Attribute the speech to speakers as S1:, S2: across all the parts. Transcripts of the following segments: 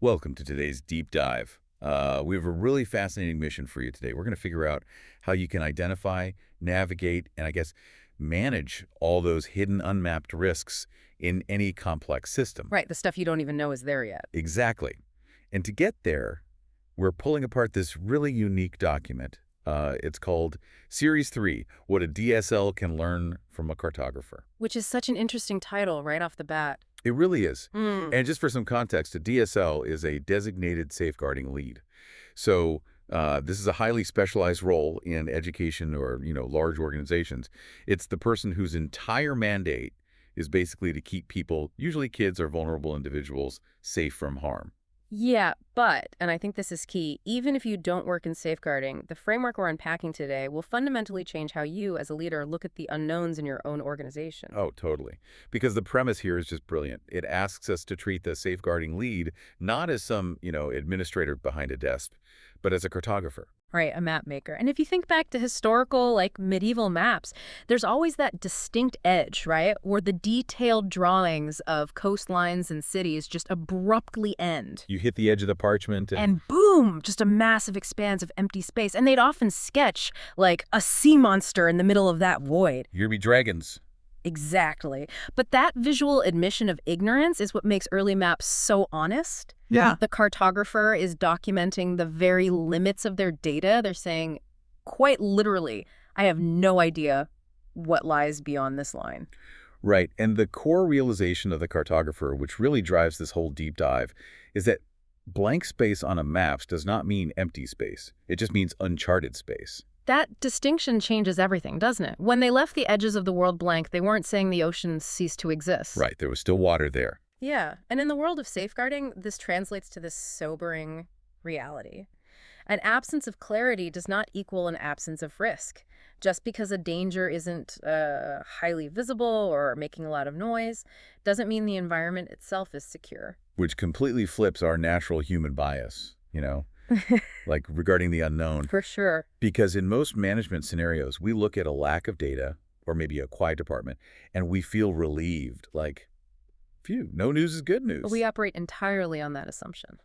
S1: Welcome to today's deep dive. We have a really fascinating mission for you today. We're going to figure out how you can identify, navigate, and I guess manage all those hidden unmapped risks in any complex system.
S2: Right, the stuff you don't even know is there yet.
S1: Exactly. And to get there, we're pulling apart this really unique document. It's called Series 3, What a DSL Can Learn from a Cartographer.
S2: Which is such an interesting title right off the bat.
S1: It really is.
S2: Mm.
S1: And just for some context, a DSL is a designated safeguarding lead. So this is a highly specialized role in education or, large organizations. It's the person whose entire mandate is basically to keep people, usually kids or vulnerable individuals, safe from harm.
S2: Yeah, but, and I think this is key, even if you don't work in safeguarding, the framework we're unpacking today will fundamentally change how you, as a leader, look at the unknowns in your own organization.
S1: Oh, totally. Because the premise here is just brilliant. It asks us to treat the safeguarding lead not as some, administrator behind a desk, but as a cartographer.
S2: Right, a map maker. And if you think back to historical, medieval maps, there's always that distinct edge, right? Where the detailed drawings of coastlines and cities just abruptly end.
S1: You hit the edge of the parchment
S2: And boom, just a massive expanse of empty space. And they'd often sketch, a sea monster in the middle of that void.
S1: here be dragons.
S2: Exactly. But that visual admission of ignorance is what makes early maps so honest.
S1: Yeah.
S2: The cartographer is documenting the very limits of their data. They're saying, quite literally, I have no idea what lies beyond this line.
S1: Right. And the core realization of the cartographer, which really drives this whole deep dive, is that blank space on a map does not mean empty space. It just means uncharted space.
S2: That distinction changes everything, doesn't it? When they left the edges of the world blank, they weren't saying the oceans ceased to exist.
S1: Right. There was still water there.
S2: Yeah. And in the world of safeguarding, this translates to this sobering reality. An absence of clarity does not equal an absence of risk. Just because a danger isn't highly visible or making a lot of noise doesn't mean the environment itself is secure.
S1: Which completely flips our natural human bias, regarding the unknown.
S2: For sure.
S1: Because in most management scenarios, we look at a lack of data or maybe a quiet department, and we feel relieved, phew, no news is good news.
S2: We operate entirely on that assumption.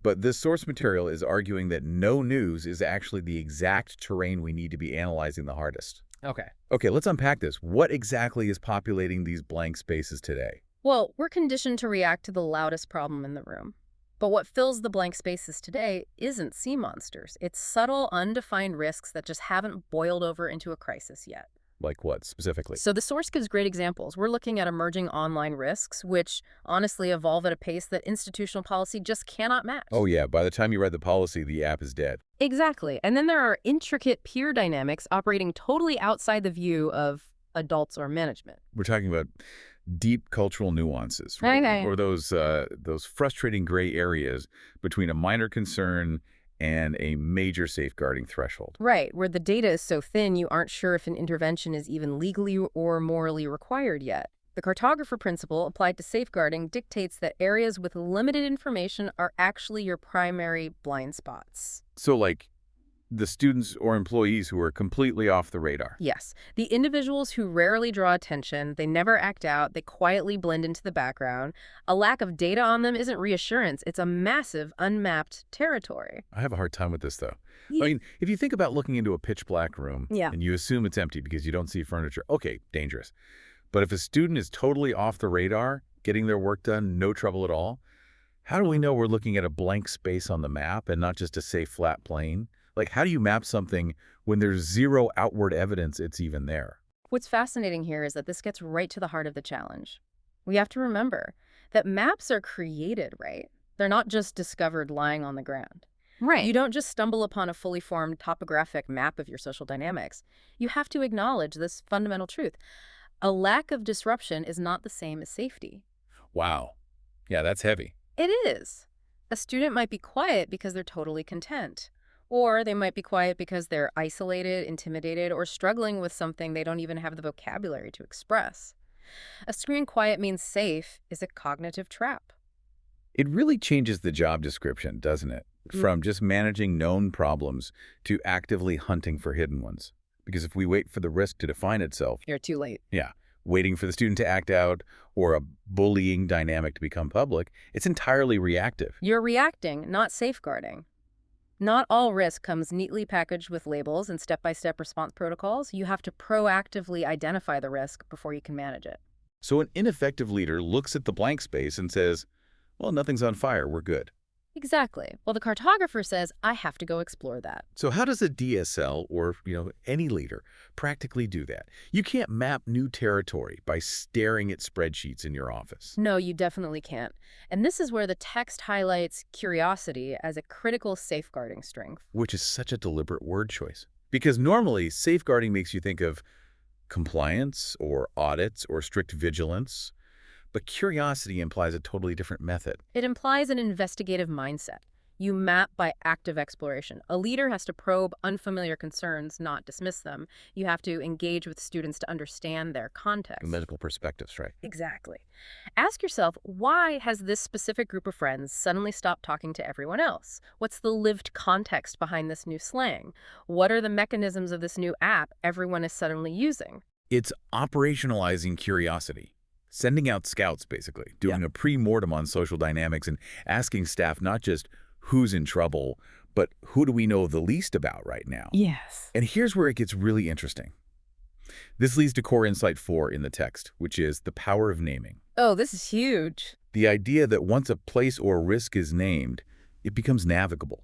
S1: But this source material is arguing that no news is actually the exact terrain we need to be analyzing the hardest. Okay, let's unpack this. What exactly is populating these blank spaces today?
S2: Well, we're conditioned to react to the loudest problem in the room. But what fills the blank spaces today isn't sea monsters. It's subtle, undefined risks that just haven't boiled over into a crisis yet.
S1: Like what, specifically?
S2: So the source gives great examples. We're looking at emerging online risks, which honestly evolve at a pace that institutional policy just cannot match.
S1: Oh yeah, by the time you read the policy, the app is dead.
S2: Exactly. And then there are intricate peer dynamics operating totally outside the view of adults or management.
S1: We're talking about deep cultural nuances,
S2: Okay.
S1: or those frustrating gray areas between a minor concern and a major safeguarding threshold.
S2: Right, where the data is so thin you aren't sure if an intervention is even legally or morally required yet. The cartographer principle applied to safeguarding dictates that areas with limited information are actually your primary blind spots.
S1: So the students or employees who are completely off the radar.
S2: Yes, the individuals who rarely draw attention, they never act out, they quietly blend into the background. A lack of data on them isn't reassurance, it's a massive, unmapped territory.
S1: I have a hard time with this, though.
S2: Yeah.
S1: I mean, if you think about looking into a pitch black room
S2: Yeah.
S1: and you assume it's empty because you don't see furniture, okay, dangerous. But if a student is totally off the radar, getting their work done, no trouble at all, how do we know we're looking at a blank space on the map and not just a safe flat plane? How do you map something when there's zero outward evidence it's even there?
S2: What's fascinating here is that this gets right to the heart of the challenge. We have to remember that maps are created, right? They're not just discovered lying on the ground.
S3: Right.
S2: You don't just stumble upon a fully formed topographic map of your social dynamics. You have to acknowledge this fundamental truth. A lack of disruption is not the same as safety.
S1: Wow. Yeah, that's heavy.
S2: It is. A student might be quiet because they're totally content. Or they might be quiet because they're isolated, intimidated, or struggling with something they don't even have the vocabulary to express. A screen quiet means safe is a cognitive trap.
S1: It really changes the job description, doesn't it? From just managing known problems to actively hunting for hidden ones. Because if we wait for the risk to define itself,
S2: You're too late.
S1: yeah, waiting for the student to act out, or a bullying dynamic to become public. It's entirely reactive.
S2: You're reacting, not safeguarding. Not all risk comes neatly packaged with labels and step-by-step response protocols. You have to proactively identify the risk before you can manage it.
S1: So an ineffective leader looks at the blank space and says, well, nothing's on fire, we're good.
S2: Exactly. Well, the cartographer says, I have to go explore that.
S1: So how does a DSL or, any leader practically do that? You can't map new territory by staring at spreadsheets in your office.
S2: No, you definitely can't. And this is where the text highlights curiosity as a critical safeguarding strength.
S1: Which is such a deliberate word choice. Because normally, safeguarding makes you think of compliance or audits or strict vigilance. But curiosity implies a totally different method.
S2: It implies an investigative mindset. You map by active exploration. A leader has to probe unfamiliar concerns, not dismiss them. You have to engage with students to understand their context.
S1: Medical perspectives, right?
S2: Exactly. Ask yourself, why has this specific group of friends suddenly stopped talking to everyone else? What's the lived context behind this new slang? What are the mechanisms of this new app everyone is suddenly using?
S1: It's operationalizing curiosity. Sending out scouts, basically, doing a pre-mortem on social dynamics and asking staff not just who's in trouble, but who do we know the least about right now?
S2: Yes.
S1: And here's where it gets really interesting. This leads to core insight 4 in the text, which is the power of naming.
S2: Oh, this is huge.
S1: The idea that once a place or risk is named, it becomes navigable.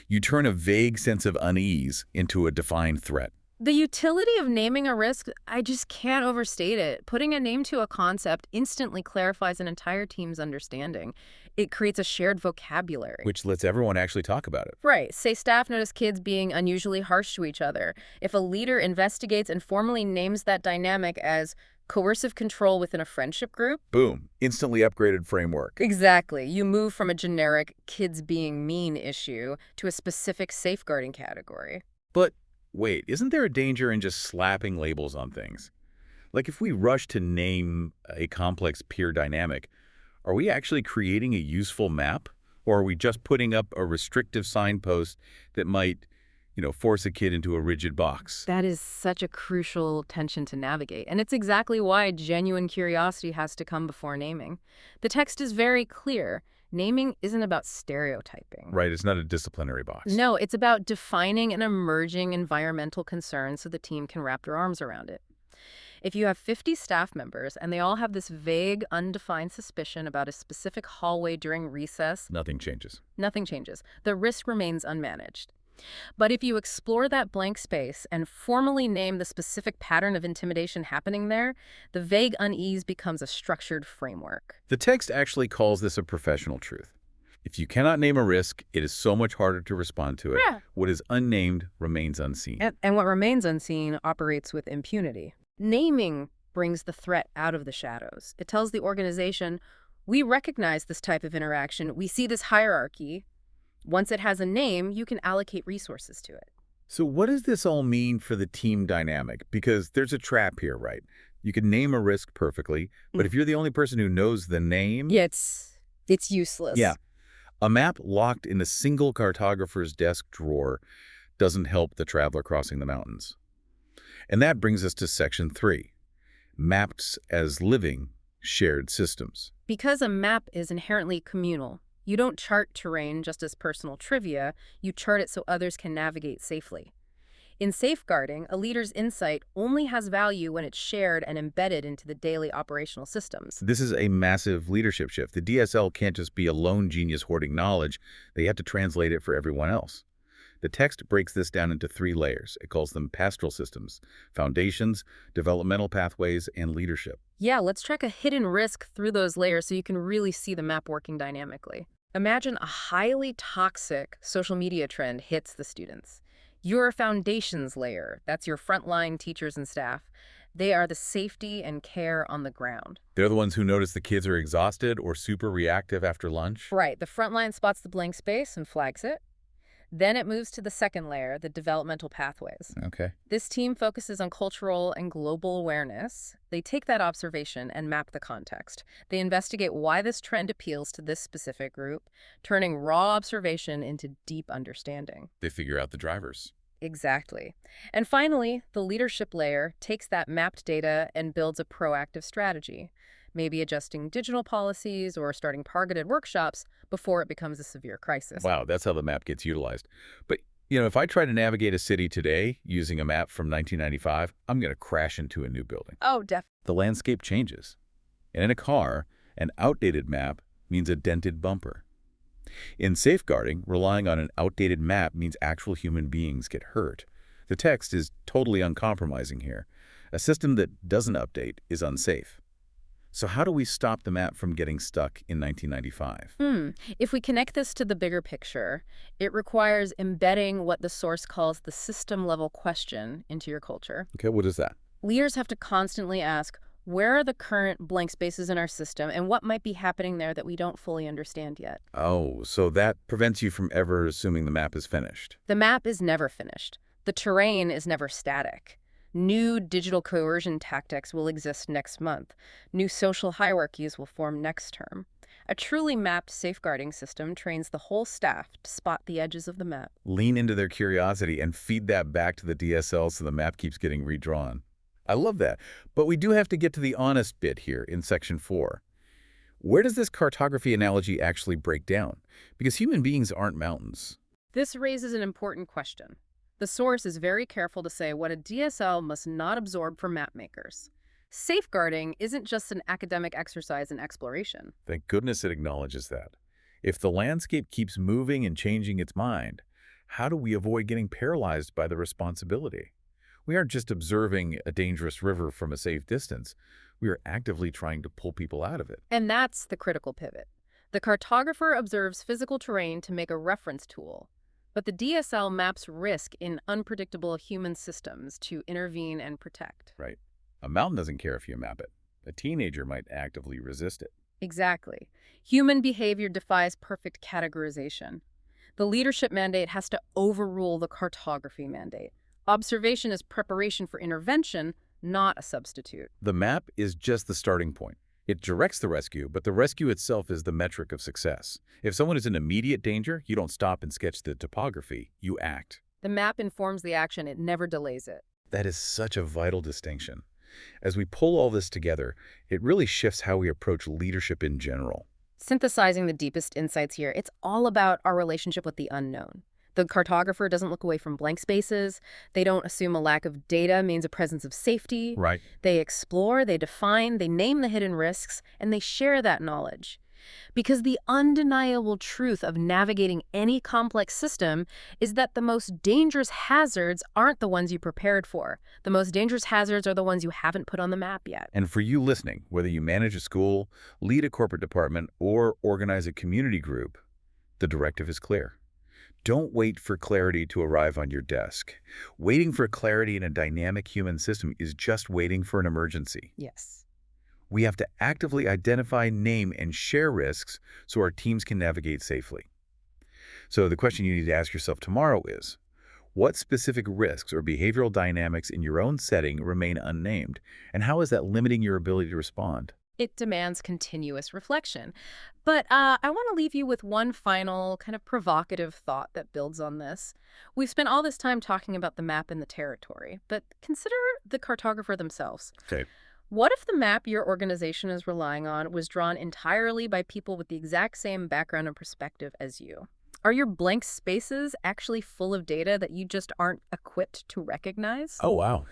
S1: You turn a vague sense of unease into a defined threat.
S2: The utility of naming a risk, I just can't overstate it. Putting a name to a concept instantly clarifies an entire team's understanding. It creates a shared vocabulary.
S1: Which lets everyone actually talk about it.
S2: Right. Say staff notice kids being unusually harsh to each other. If a leader investigates and formally names that dynamic as coercive control within a friendship group.
S1: Boom. Instantly upgraded framework.
S2: Exactly. You move from a generic kids being mean issue to a specific safeguarding category.
S1: But wait, isn't there a danger in just slapping labels on things? Like if we rush to name a complex peer dynamic, are we actually creating a useful map? Or are we just putting up a restrictive signpost that might, force a kid into a rigid box?
S2: That is such a crucial tension to navigate. And it's exactly why genuine curiosity has to come before naming. The text is very clear. Naming isn't about stereotyping.
S1: Right, it's not a disciplinary box.
S2: No, it's about defining an emerging environmental concern so the team can wrap their arms around it. If you have 50 staff members and they all have this vague, undefined suspicion about a specific hallway during recess,
S1: Nothing changes.
S2: nothing changes. The risk remains unmanaged. But if you explore that blank space and formally name the specific pattern of intimidation happening there, the vague unease becomes a structured framework.
S1: The text actually calls this a professional truth. If you cannot name a risk, it is so much harder to respond to it.
S2: Yeah.
S1: What is unnamed remains unseen.
S2: And what remains unseen operates with impunity. Naming brings the threat out of the shadows. It tells the organization, we recognize this type of interaction. We see this hierarchy. Once it has a name, you can allocate resources to it.
S1: So what does this all mean for the team dynamic? Because there's a trap here, right? You can name a risk perfectly, but if you're the only person who knows the name...
S2: Yeah, it's useless.
S1: Yeah. A map locked in a single cartographer's desk drawer doesn't help the traveler crossing the mountains. And that brings us to section 3, maps as living, shared systems.
S2: Because a map is inherently communal, you don't chart terrain just as personal trivia, you chart it so others can navigate safely. In safeguarding, a leader's insight only has value when it's shared and embedded into the daily operational systems.
S1: This is a massive leadership shift. The DSL can't just be a lone genius hoarding knowledge. They have to translate it for everyone else. The text breaks this down into 3 layers. It calls them pastoral systems, foundations, developmental pathways, and leadership.
S2: Yeah, let's track a hidden risk through those layers so you can really see the map working dynamically. Imagine a highly toxic social media trend hits the students. Your foundations layer, that's your frontline teachers and staff. They are the safety and care on the ground.
S1: They're the ones who notice the kids are exhausted or super reactive after lunch.
S2: Right, the frontline spots the blank space and flags it. Then it moves to the second layer, the developmental pathways.
S1: Okay.
S2: This team focuses on cultural and global awareness. They take that observation and map the context. They investigate why this trend appeals to this specific group, turning raw observation into deep understanding.
S1: They figure out the drivers.
S2: Exactly. And finally, the leadership layer takes that mapped data and builds a proactive strategy, maybe adjusting digital policies or starting targeted workshops before it becomes a severe crisis.
S1: Wow, that's how the map gets utilized. But, if I try to navigate a city today using a map from 1995, I'm going to crash into a new building.
S2: Oh, definitely.
S1: The landscape changes. And in a car, an outdated map means a dented bumper. In safeguarding, relying on an outdated map means actual human beings get hurt. The text is totally uncompromising here. A system that doesn't update is unsafe. So how do we stop the map from getting stuck in 1995?
S2: If we connect this to the bigger picture, it requires embedding what the source calls the system-level question into your culture.
S1: Okay, what is that?
S2: Leaders have to constantly ask, where are the current blank spaces in our system and what might be happening there that we don't fully understand yet?
S1: Oh, so that prevents you from ever assuming the map is finished.
S2: The map is never finished. The terrain is never static. New digital coercion tactics will exist next month. New social hierarchies will form next term. A truly mapped safeguarding system trains the whole staff to spot the edges of the map.
S1: Lean into their curiosity and feed that back to the DSL so the map keeps getting redrawn. I love that. But we do have to get to the honest bit here in Section 4. Where does this cartography analogy actually break down? Because human beings aren't mountains.
S2: This raises an important question. The source is very careful to say what a DSL must not absorb from mapmakers. Safeguarding isn't just an academic exercise in exploration.
S1: Thank goodness it acknowledges that. If the landscape keeps moving and changing its mind, how do we avoid getting paralyzed by the responsibility? We aren't just observing a dangerous river from a safe distance. We are actively trying to pull people out of it.
S2: And that's the critical pivot. The cartographer observes physical terrain to make a reference tool, but the DSL maps risk in unpredictable human systems to intervene and protect.
S1: Right. A mountain doesn't care if you map it. A teenager might actively resist it.
S2: Exactly. Human behavior defies perfect categorization. The leadership mandate has to overrule the cartography mandate. Observation is preparation for intervention, not a substitute.
S1: The map is just the starting point. It directs the rescue, but the rescue itself is the metric of success. If someone is in immediate danger, you don't stop and sketch the topography. You act.
S2: The map informs the action. It never delays it.
S1: That is such a vital distinction. As we pull all this together, it really shifts how we approach leadership in general.
S2: Synthesizing the deepest insights here, it's all about our relationship with the unknown. The cartographer doesn't look away from blank spaces. They don't assume a lack of data means a presence of safety.
S1: Right.
S2: They explore, they define, they name the hidden risks, and they share that knowledge. Because the undeniable truth of navigating any complex system is that the most dangerous hazards aren't the ones you prepared for. The most dangerous hazards are the ones you haven't put on the map yet.
S1: And for you listening, whether you manage a school, lead a corporate department, or organize a community group, the directive is clear. Don't wait for clarity to arrive on your desk. Waiting for clarity in a dynamic human system is just waiting for an emergency.
S2: Yes.
S1: We have to actively identify, name, and share risks so our teams can navigate safely. So the question you need to ask yourself tomorrow is, what specific risks or behavioral dynamics in your own setting remain unnamed, and how is that limiting your ability to respond?
S2: It demands continuous reflection. But I want to leave you with one final kind of provocative thought that builds on this. We've spent all this time talking about the map and the territory, but consider the cartographer themselves.
S1: Okay.
S2: What if the map your organization is relying on was drawn entirely by people with the exact same background and perspective as you? Are your blank spaces actually full of data that you just aren't equipped to recognize?
S1: Oh, wow.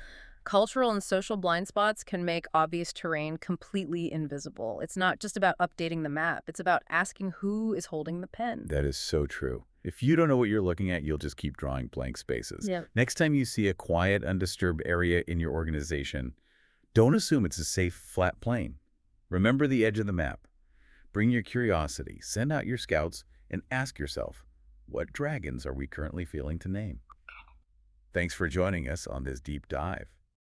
S2: Cultural and social blind spots can make obvious terrain completely invisible. It's not just about updating the map. It's about asking who is holding the pen.
S1: That is so true. If you don't know what you're looking at, you'll just keep drawing blank spaces.
S2: Yeah.
S1: Next time you see a quiet, undisturbed area in your organization, don't assume it's a safe, flat plane. Remember the edge of the map. Bring your curiosity, send out your scouts, and ask yourself, what dragons are we currently feeling to name? Thanks for joining us on this deep dive.